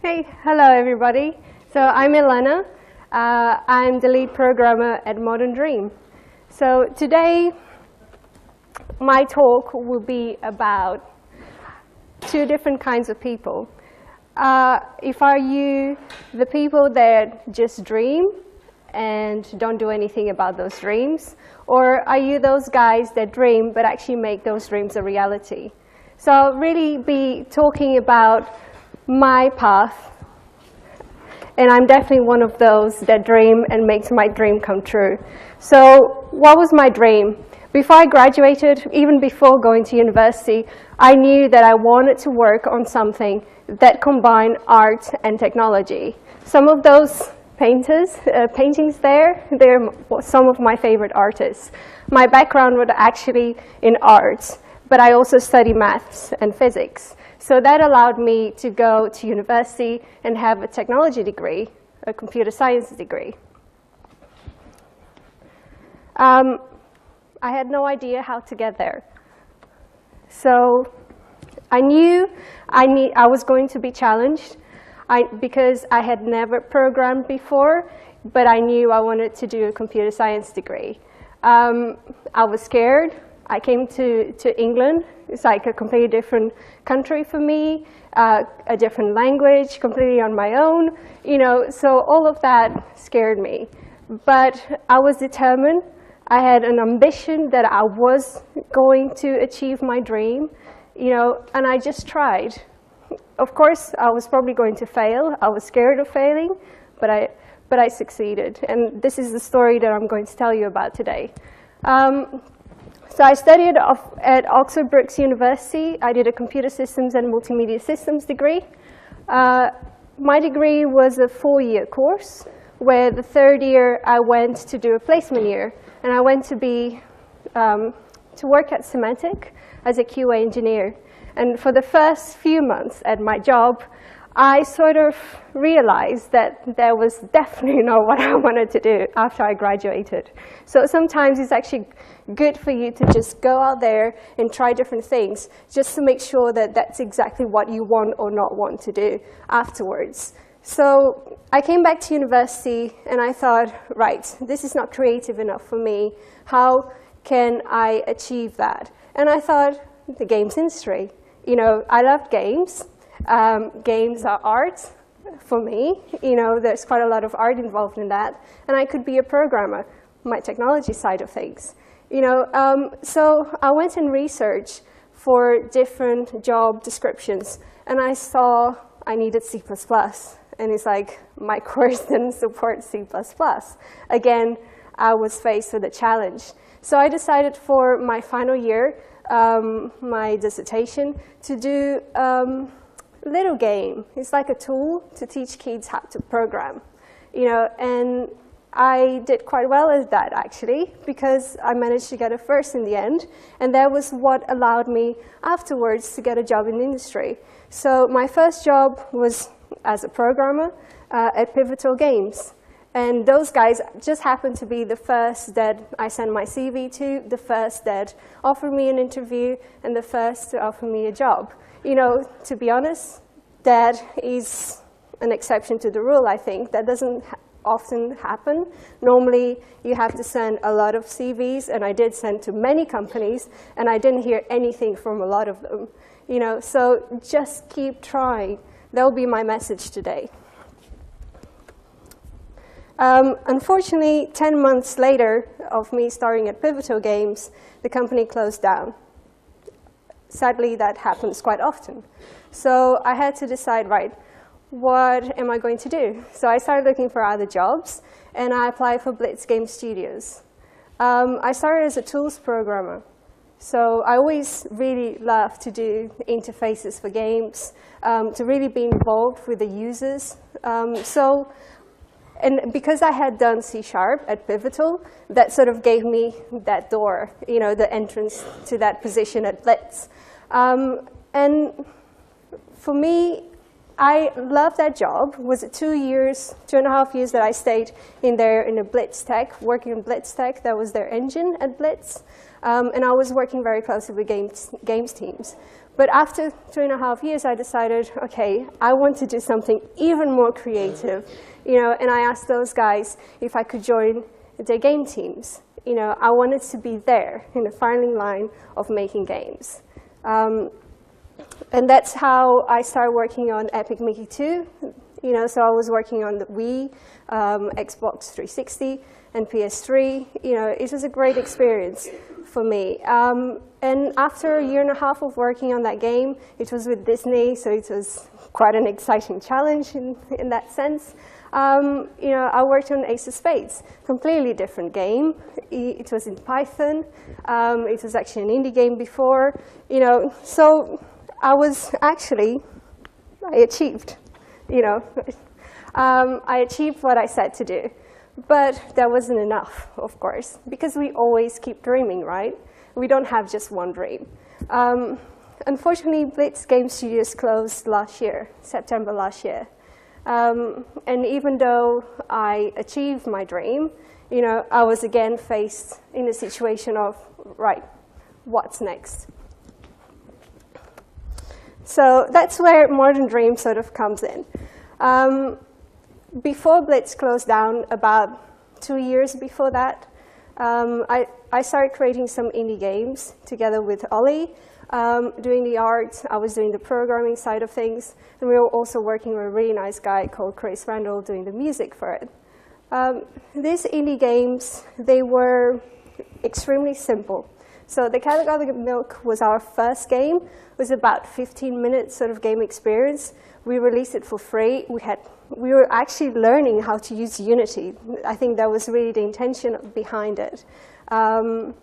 Hey, hello everybody. So I'm Helana. I'm the lead programmer at Modern Dream. So today my talk will be about two different kinds of people. If are you the people that just dream and don't do anything about those dreams, or are you those guys that dream but actually make those dreams a reality? So I'll really be talking about my path, and I'm definitely one of those that dream and makes my dream come true. So what was my dream? Before I graduated, even before going to university, I knew that I wanted to work on something that combined art and technology. Some of those paintings they're some of my favorite artists. My background was actually in arts, but I also study maths and physics. So that allowed me to go to university and have a technology degree, a computer science degree. I had no idea how to get there. So I knew I was going to be challenged because I had never programmed before, but I knew I wanted to do a computer science degree. I was scared. I came to England. It's like a completely different country for me, a different language, completely on my own. So all of that scared me. But I was determined. I had an ambition that I was going to achieve my dream, and I just tried. Of course, I was probably going to fail. I was scared of failing, but I succeeded. And this is the story that I'm going to tell you about today. So I studied at Oxford Brookes University. I did a computer systems and multimedia systems degree. My degree was a 4-year course, where the 3rd year I went to do a placement year. And I went to work at Symantec as a QA engineer. And for the first few months at my job, I sort of realized that there was definitely not what I wanted to do after I graduated. So sometimes it's actually good for you to just go out there and try different things, just to make sure that that's exactly what you want or not want to do afterwards. So I came back to university and I thought, right, this is not creative enough for me. How can I achieve that? And I thought, the games industry. I love games. Games are art for me. There's quite a lot of art involved in that. And I could be a programmer, my technology side of things. So I went and researched for different job descriptions. And I saw I needed C++. And it's like, my course didn't support C++. Again, I was faced with a challenge. So I decided for my final year, my dissertation, to do little game. It's like a tool to teach kids how to program, and I did quite well at that, actually, because I managed to get a first in the end, and that was what allowed me afterwards to get a job in the industry. So my first job was as a programmer at Pivotal Games, and those guys just happened to be the first that I sent my CV to, the first that offered me an interview, and the first to offer me a job. To be honest, that is an exception to the rule, I think. That doesn't often happen. Normally, you have to send a lot of CVs, and I did send to many companies, and I didn't hear anything from a lot of them. So just keep trying. That will be my message today. Unfortunately, 10 months later of me starting at Pivotal Games, the company closed down. Sadly, that happens quite often. So I had to decide, right, what am I going to do? So I started looking for other jobs, and I applied for Blitz Game Studios. I started as a tools programmer. So I always really love to do interfaces for games, to really be involved with the users. And because I had done C# at Pivotal, that sort of gave me that door, the entrance to that position at Blitz. And for me, I loved that job. It was 2.5 years that I stayed in there in a Blitz Tech, working in Blitz Tech. That was their engine at Blitz. And I was working very closely with games teams. But after 3.5 years, I decided, okay, I want to do something even more creative, and I asked those guys if I could join their game teams. I wanted to be there in the firing line of making games. And that's how I started working on Epic Mickey 2. So I was working on the Wii, Xbox 360, and PS3. It was a great experience for me. And after 1.5 years of working on that game, it was with Disney, so it was quite an exciting challenge in that sense. I worked on Ace of Spades, completely different game. It was in Python. It was actually an indie game before. So I achieved. I achieved what I set to do. But that wasn't enough, of course, because we always keep dreaming, right? We don't have just one dream. Unfortunately, Blitz Game Studios closed last year, September last year. And even though I achieved my dream, I was again faced in a situation of, right, what's next? So that's where Modern Dream sort of comes in. Before Blitz closed down, about 2 years before that, I started creating some indie games together with Ollie, doing the art. I was doing the programming side of things, and we were also working with a really nice guy called Chris Randall doing the music for it. These indie games, they were extremely simple. So the Category Milk was our first game. It was about 15 minutes sort of game experience. We released it for free. We were actually learning how to use Unity. I think that was really the intention behind it. And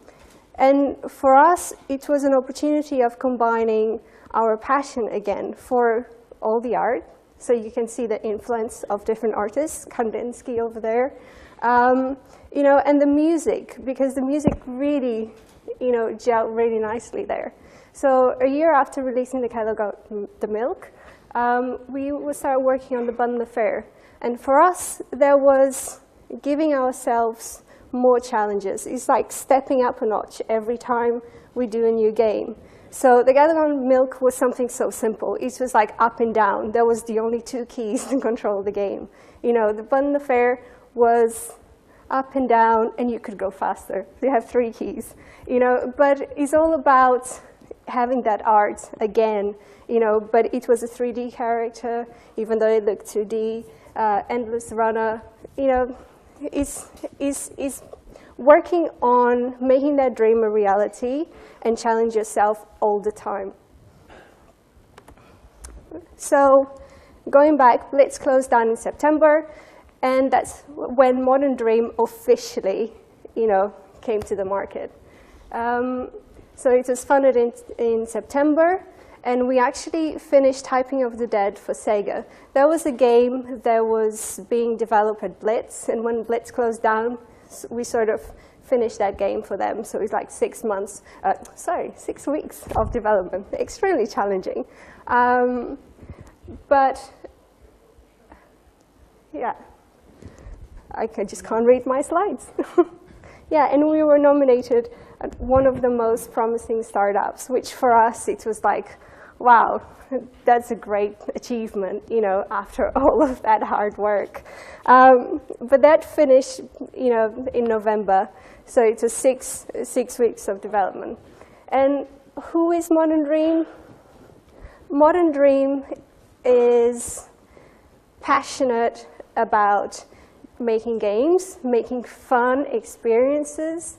for us, it was an opportunity of combining our passion again for all the art. So you can see the influence of different artists, Kandinsky over there. And the music, because the music really, gelled really nicely there. So a year after releasing the catalog, The Milk, we started working on the Bundle Affair. And for us, there was giving ourselves more challenges. It's like stepping up a notch every time we do a new game. So the Galagon Milk was something so simple. It was like up and down. There was the only 2 keys to control the game. The Bundle Affair was up and down, and you could go faster. You have 3 keys. But it's all about having that art again. But it was a 3D character, even though it looked 2D. Endless Runner. Is working on making that dream a reality and challenge yourself all the time. So going back, Blitz closed down in September, and that's when Modern Dream officially, came to the market. So it was funded in September, and we actually finished Typing of the Dead for Sega. That was a game that was being developed at Blitz, and when Blitz closed down, we sort of finished that game for them. So it's like 6 weeks of development. Extremely challenging. But yeah, I just can't read my slides. Yeah, and we were nominated at one of the most promising startups, which for us, it was like, wow, that's a great achievement, after all of that hard work. But that finished, in November. So it was six weeks of development. And who is Modern Dream? Modern Dream is passionate about making games, making fun experiences,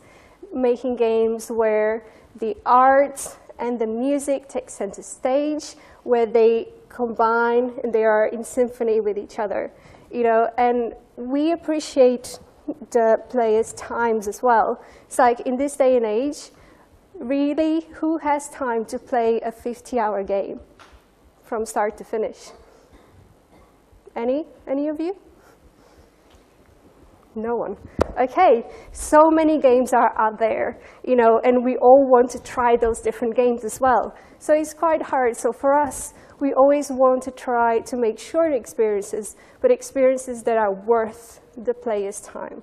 making games where the art and the music take center stage, where they combine and they are in symphony with each other. And we appreciate the players' times as well. It's like in this day and age, really, who has time to play a 50-hour game from start to finish? Any of you? No one. Okay, so many games are out there, and we all want to try those different games as well. So it's quite hard. So for us, we always want to try to make short experiences, but experiences that are worth the player's time.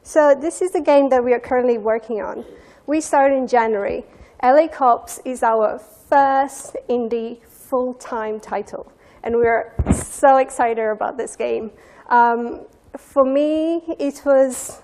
So this is the game that we are currently working on. We started in January. LA Cops is our first indie full-time title, and we're so excited about this game. For me, it was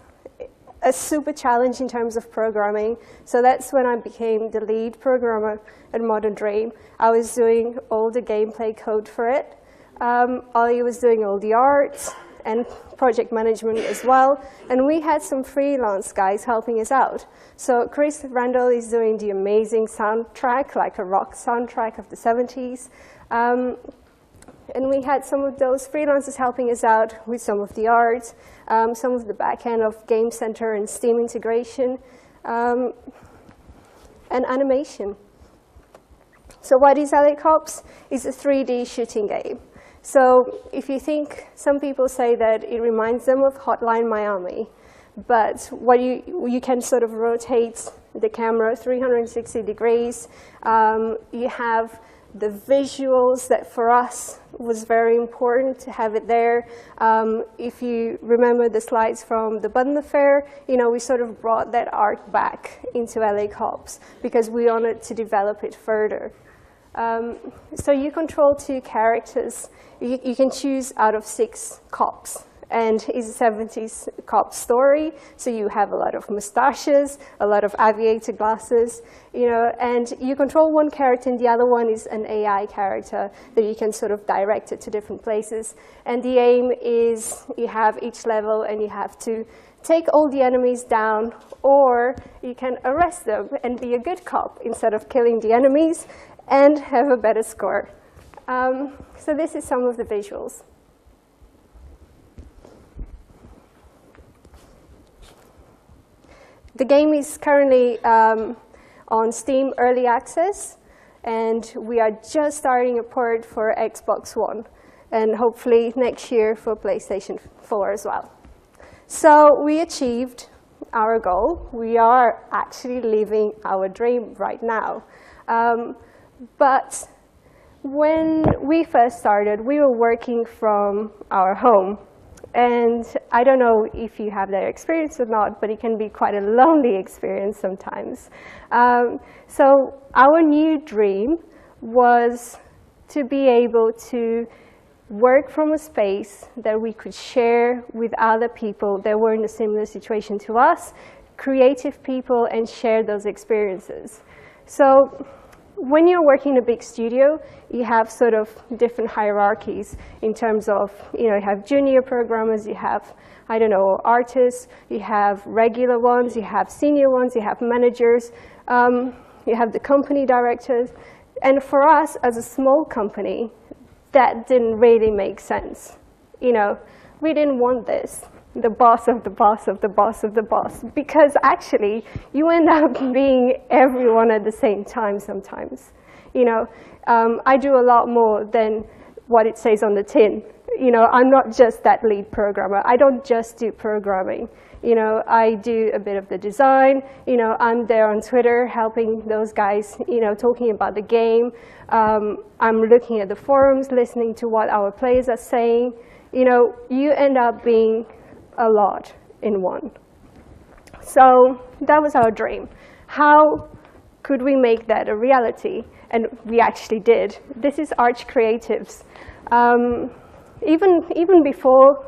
a super challenge in terms of programming. So that's when I became the lead programmer at Modern Dream. I was doing all the gameplay code for it. Ollie was doing all the art and project management as well. And we had some freelance guys helping us out. So Chris Randall is doing the amazing soundtrack, like a rock soundtrack of the 70s. And we had some of those freelancers helping us out with some of the art, some of the back end of Game Center and Steam integration, and animation. So what is LA Cops? It's a 3D shooting game. So if you think, some people say that it reminds them of Hotline Miami, but what you can sort of rotate the camera 360 degrees. You have the visuals that for us was very important to have it there. If you remember the slides from the Button Affair, we sort of brought that art back into LA Cops because we wanted to develop it further. So you control 2 characters. You can choose out of 6 cops. And it's a 70s cop story, so you have a lot of mustaches, a lot of aviator glasses, and you control one character, and the other one is an AI character that you can sort of direct it to different places. And the aim is you have each level, and you have to take all the enemies down, or you can arrest them and be a good cop instead of killing the enemies and have a better score. So this is some of the visuals. The game is currently on Steam Early Access, and we are just starting a port for Xbox One, and hopefully next year for PlayStation 4 as well. So we achieved our goal. We are actually living our dream right now. But when we first started, we were working from our home. And I don't know if you have that experience or not, but it can be quite a lonely experience sometimes. So our new dream was to be able to work from a space that we could share with other people that were in a similar situation to us, creative people, and share those experiences. So when you're working in a big studio, you have sort of different hierarchies in terms of, you have junior programmers, you have, artists, you have regular ones, you have senior ones, you have managers, you have the company directors. And for us, as a small company, that didn't really make sense. We didn't want this. The boss of the boss of the boss of the boss, because actually you end up being everyone at the same time sometimes. I do a lot more than what it says on the tin. I'm not just that lead programmer. I don't just do programming. I do a bit of the design. I'm there on Twitter helping those guys, talking about the game. I'm looking at the forums, listening to what our players are saying. You end up being a lot in one. So that was our dream. How could we make that a reality? And we actually did. This is Arch Creatives. Even before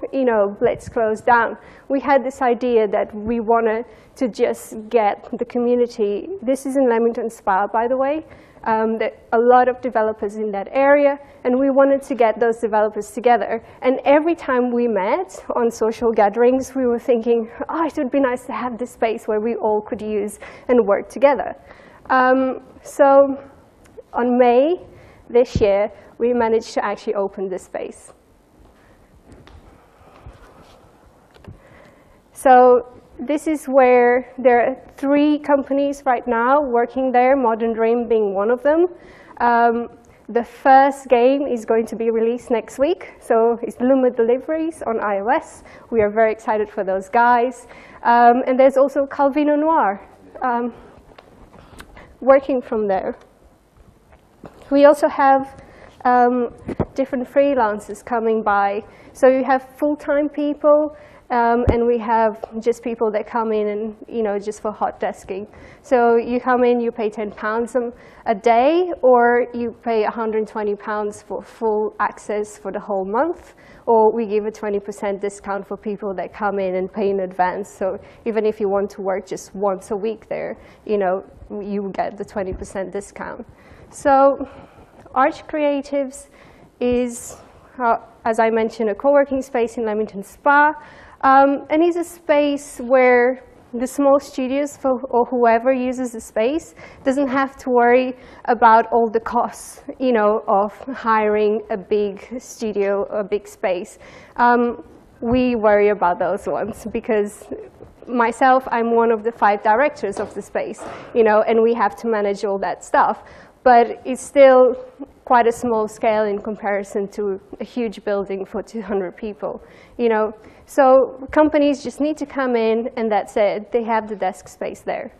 Blitz closed down, we had this idea that we wanted to just get the community. This is in Leamington Spa, by the way. There are a lot of developers in that area, and we wanted to get those developers together. And every time we met on social gatherings, we were thinking, it would be nice to have this space where we all could use and work together. So on May this year, we managed to actually open this space. So this is where there are 3 companies right now working there, Modern Dream being one of them. The first game is going to be released next week, so it's Luma Deliveries on iOS. We are very excited for those guys. And there's also Calvino Noir working from there. We also have different freelancers coming by. So you have full-time people, And we have just people that come in and, just for hot desking. So you come in, you pay £10 a day, or you pay £120 for full access for the whole month, or we give a 20% discount for people that come in and pay in advance. So even if you want to work just once a week there, you get the 20% discount. So Arch Creatives is, as I mentioned, a co-working space in Leamington Spa. And it's a space where the small studios or whoever uses the space doesn't have to worry about all the costs, of hiring a big studio, a big space. We worry about those ones because myself, I'm one of the 5 directors of the space, and we have to manage all that stuff. But it's still quite a small scale in comparison to a huge building for 200 people, So companies just need to come in, and that's it. They have the desk space there.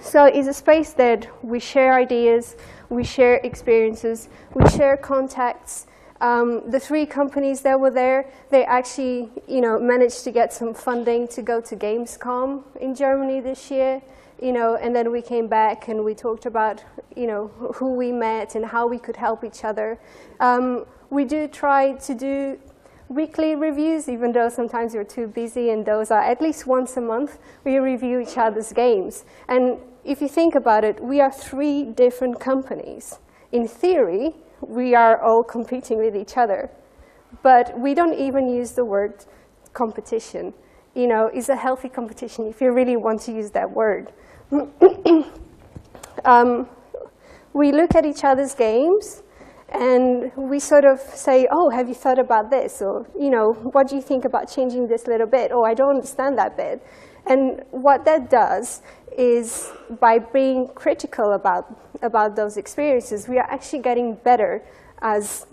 So it's a space that we share ideas, we share experiences, we share contacts. The 3 companies that were there, they actually, managed to get some funding to go to Gamescom in Germany this year. And then we came back and we talked about, who we met and how we could help each other. We do try to do weekly reviews, even though sometimes we're too busy, and those are at least once a month. We review each other's games. And if you think about it, we are 3 different companies. In theory, we are all competing with each other. But we don't even use the word competition. It's a healthy competition if you really want to use that word. We look at each other's games and we sort of say, oh, have you thought about this? Or, what do you think about changing this little bit? Oh, I don't understand that bit. And what that does is, by being critical about those experiences, we are actually getting better as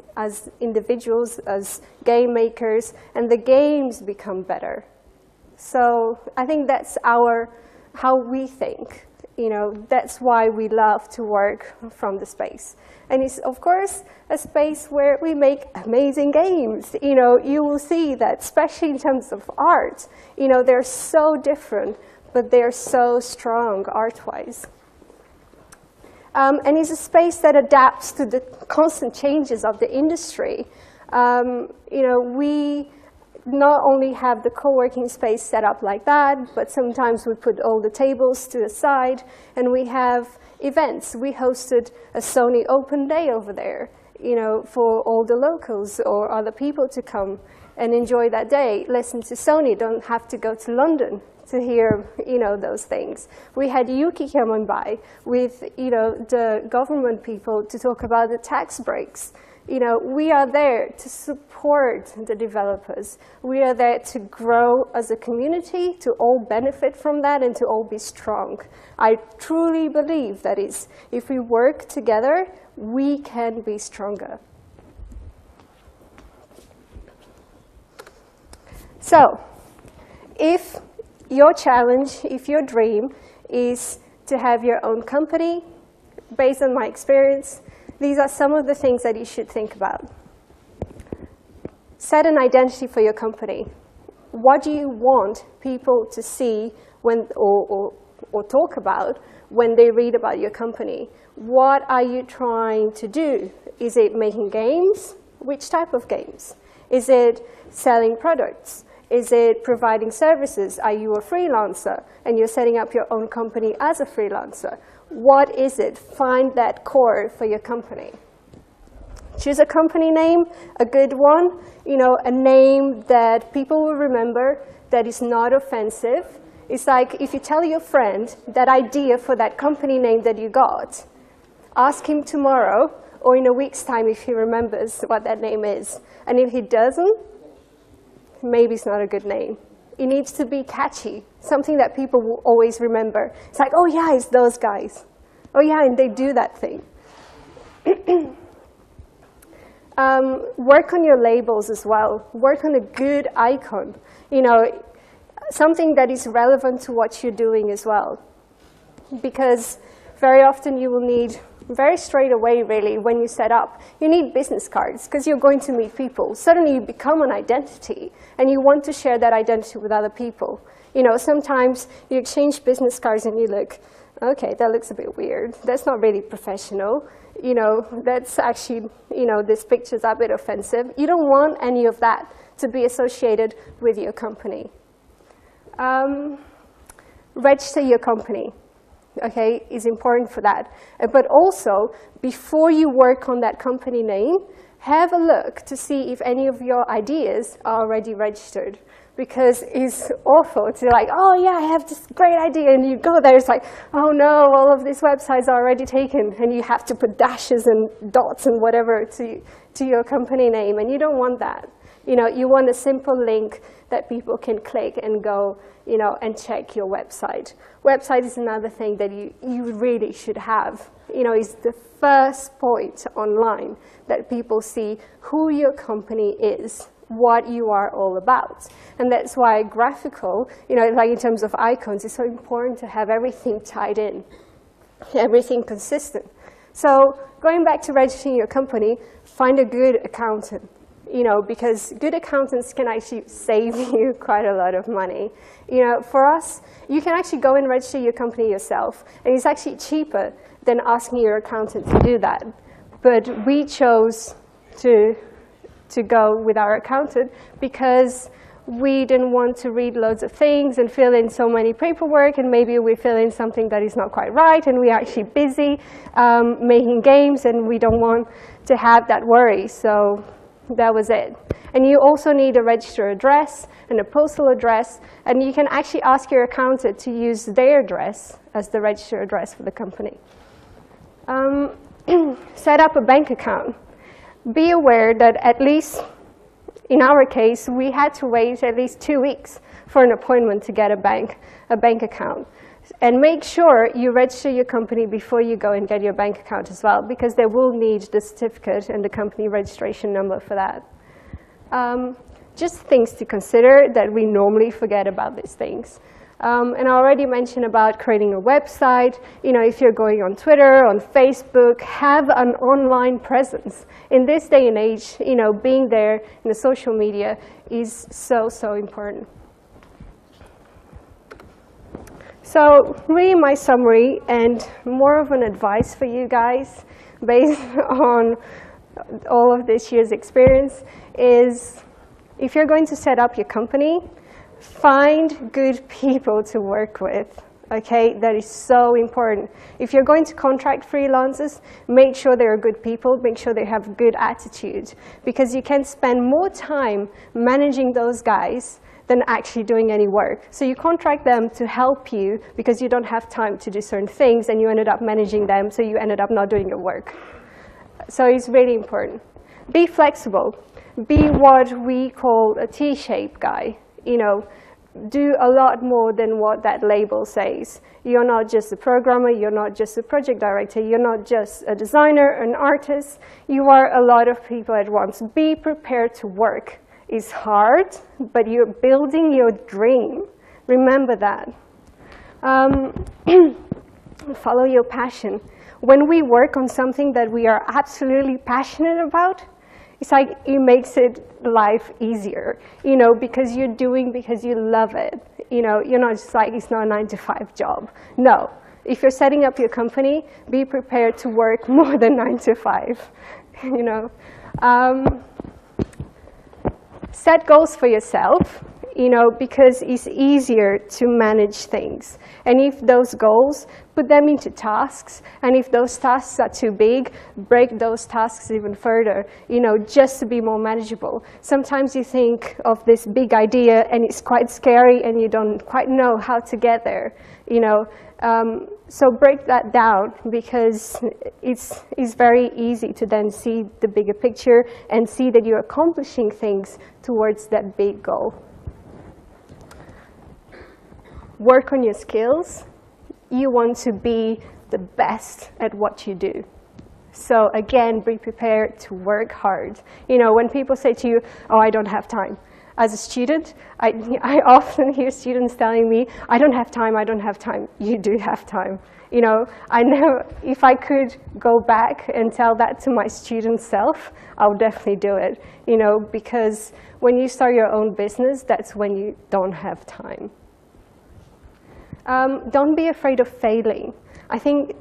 individuals, as game makers, and the games become better. So I think that's how we think. That's why we love to work from the space. And it's, of course, a space where we make amazing games. You will see that, especially in terms of art, they're so different, but they're so strong art-wise. And it's a space that adapts to the constant changes of the industry. We not only have the co-working space set up like that, but sometimes we put all the tables to the side, and we have events. We hosted a Sony open day over there, for all the locals or other people to come and enjoy that day, listen to Sony, don't have to go to London to hear, those things. We had Ukie coming by with, the government people to talk about the tax breaks. We are there to support the developers. We are there to grow as a community, to all benefit from that, and to all be strong. I truly believe that if we work together, we can be stronger. So, if your challenge, if your dream is to have your own company, based on my experience, these are some of the things that you should think about. Set an identity for your company. What do you want people to see or talk about when they read about your company? What are you trying to do? Is it making games? Which type of games? Is it selling products? Is it providing services? Are you a freelancer and you're setting up your own company as a freelancer? What is it? Find that core for your company. Choose a company name, a good one, a name that people will remember, that is not offensive. It's like if you tell your friend that idea for that company name that you got, ask him tomorrow or in a week's time if he remembers what that name is. And if he doesn't, maybe it's not a good name. It needs to be catchy, something that people will always remember. It's like, oh yeah, it's those guys. Oh yeah, and they do that thing. Work on your labels as well. Work on a good icon. Something that is relevant to what you're doing as well. Because very often you will need very straight away, really, when you set up, you need business cards because you're going to meet people. Suddenly you become an identity, and you want to share that identity with other people. You know, sometimes you exchange business cards and you look, okay, that looks a bit weird. That's not really professional. You know, that's actually, you know, this picture's a bit offensive. You don't want any of that to be associated with your company. Register your company, okay, is important for that. But also, before you work on that company name, have a look to see if any of your ideas are already registered. Because it's awful to like, oh yeah, I have this great idea, and you go there, it's like, oh no, all of these websites are already taken, and you have to put dashes and dots and whatever to your company name, and you don't want that. You know, you want a simple link that people can click and go, you know, and check your website. Website is another thing that you really should have. You know, it's the first point online that people see who your company is, what you are all about. And that's why graphical, you know, like in terms of icons, it's so important to have everything tied in, everything consistent. So going back to registering your company, find a good accountant. You know, because good accountants can actually save you quite a lot of money. You know, for us, you can actually go and register your company yourself, and it's actually cheaper than asking your accountant to do that. But we chose to go with our accountant because we didn't want to read loads of things and fill in so many paperwork, and maybe we fill in something that is not quite right, and we're actually busy making games, and we don't want to have that worry. So that was it. And you also need a registered address and a postal address, and you can actually ask your accountant to use their address as the registered address for the company. Set up a bank account. Be aware that at least in our case, we had to wait at least 2 weeks for an appointment to get a bank account. And make sure you register your company before you go and get your bank account as well, because they will need the certificate and the company registration number for that. Just things to consider that we normally forget about these things. And I already mentioned about creating a website. You know, if you're going on Twitter, on Facebook, have an online presence. In this day and age, you know, being there in the social media is so, so important. So really my summary and more of an advice for you guys based on all of this year's experience is if you're going to set up your company, find good people to work with. Okay, that is so important. If you're going to contract freelancers, make sure they are good people, make sure they have good attitude, because you can spend more time managing those guys than actually doing any work. So you contract them to help you because you don't have time to do certain things, and you ended up managing them, so you ended up not doing your work. So it's really important. Be flexible. Be what we call a T-shaped guy. You know, do a lot more than what that label says. You're not just a programmer, you're not just a project director, you're not just a designer, an artist. You are a lot of people at once. Be prepared to work. It's hard, but you're building your dream. Remember that. Follow your passion. When we work on something that we are absolutely passionate about, it's like it makes life easier, you know, because you're doing because you love it. You know, you're not just like, it's not a 9-to-5 job. No. If you're setting up your company, be prepared to work more than 9 to 5, you know. Set goals for yourself, you know, because it's easier to manage things. And if those goals, put them into tasks. And if those tasks are too big, break those tasks even further, you know, just to be more manageable. Sometimes you think of this big idea and it's quite scary and you don't quite know how to get there, you know. So break that down, because it's very easy to then see the bigger picture and see that you're accomplishing things towards that big goal. Work on your skills. You want to be the best at what you do. So again, be prepared to work hard. You know, when people say to you, oh, I don't have time. as a student, I often hear students telling me, I don't have time, I don't have time. You do have time. You know, I know if I could go back and tell that to my student self, I would definitely do it. You know, because when you start your own business, that's when you don't have time. Don't be afraid of failing. I think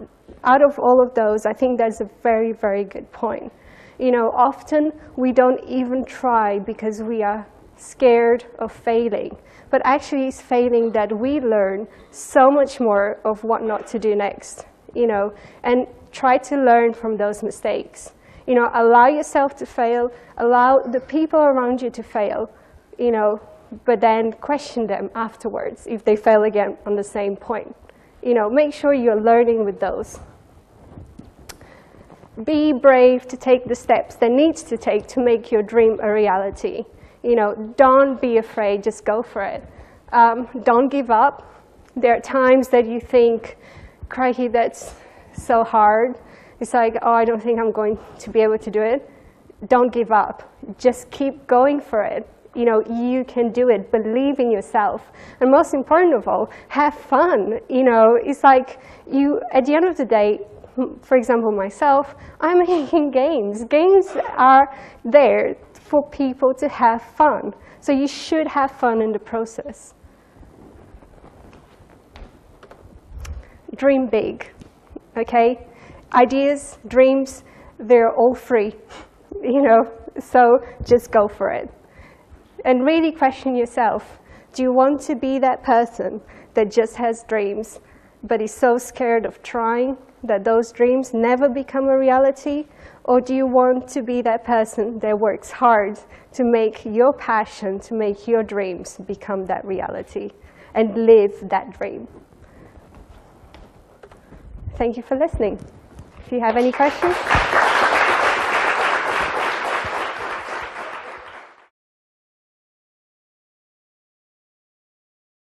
out of all of those, I think that's a very, very good point. You know, often we don't even try because we are scared of failing. But actually it's failing that we learn so much more of what not to do next, you know, and try to learn from those mistakes. You know, allow yourself to fail, allow the people around you to fail, you know, but then question them afterwards if they fail again on the same point. You know, make sure you're learning with those. Be brave to take the steps that needs to take to make your dream a reality. You know, don't be afraid, just go for it. Don't give up. There are times that you think, crikey, that's so hard. It's like, oh, I don't think I'm going to be able to do it. Don't give up. Just keep going for it. You know, you can do it. Believe in yourself. And most important of all, have fun. You know, it's like you, at the end of the day, for example, myself, I'm making games. Games are there for people to have fun. So you should have fun in the process. Dream big, okay? Ideas, dreams, they're all free, you know? So just go for it. And really question yourself. Do you want to be that person that just has dreams, but is so scared of trying that those dreams never become a reality? Or do you want to be that person that works hard to make your passion, to make your dreams become that reality and live that dream? Thank you for listening. If you have any questions.